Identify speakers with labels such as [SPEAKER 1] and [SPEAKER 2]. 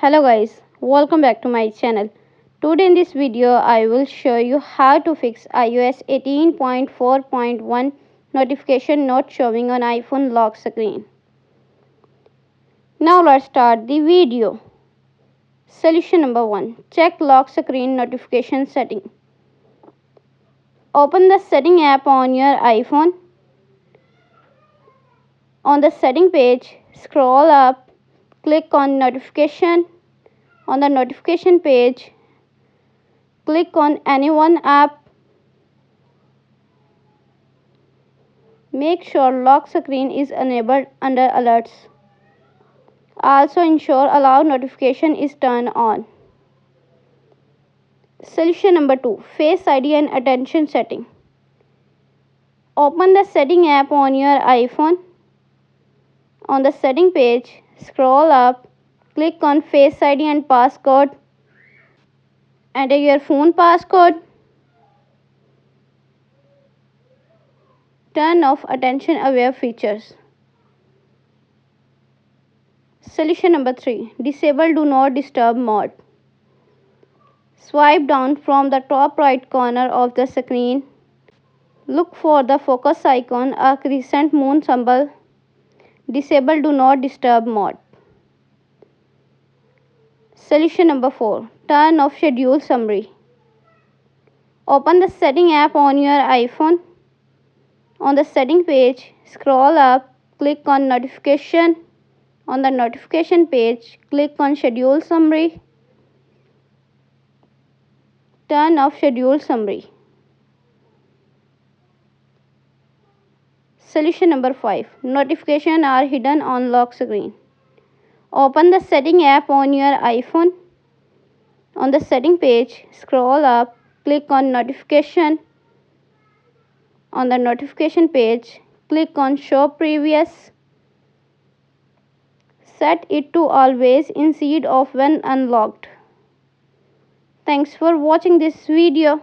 [SPEAKER 1] Hello guys, welcome back to my channel. Today in this video I will show you how to fix iOS 18.4.1 notification not showing on iPhone lock screen. Now let's start the video. Solution number 1. Check lock screen notification setting. Open the setting app on your iPhone. On the setting page, scroll up, click on notification. On the notification page, click on any one app. Make sure lock screen is enabled under alerts. Also ensure allow notification is turned on. Solution number 2. Face ID and attention setting. Open the setting app on your iPhone. On the setting page, scroll up, click on Face ID and passcode. Enter your phone passcode. Turn off attention aware features. Solution number 3. Disable do not disturb mode. Swipe down from the top right corner of the screen. Look for the focus icon, a crescent moon symbol. Disable do not disturb mode. Solution number 4. Turn off schedule summary. Open the setting app on your iPhone. On the setting page, scroll up, click on notification. On the notification page, click on schedule summary. Turn off schedule summary. Solution number 5. Notifications are hidden on lock screen. Open the setting app on your iPhone. On the setting page, scroll up, click on notification. On the notification page, click on show previous. Set it to always instead of when unlocked. Thanks for watching this video.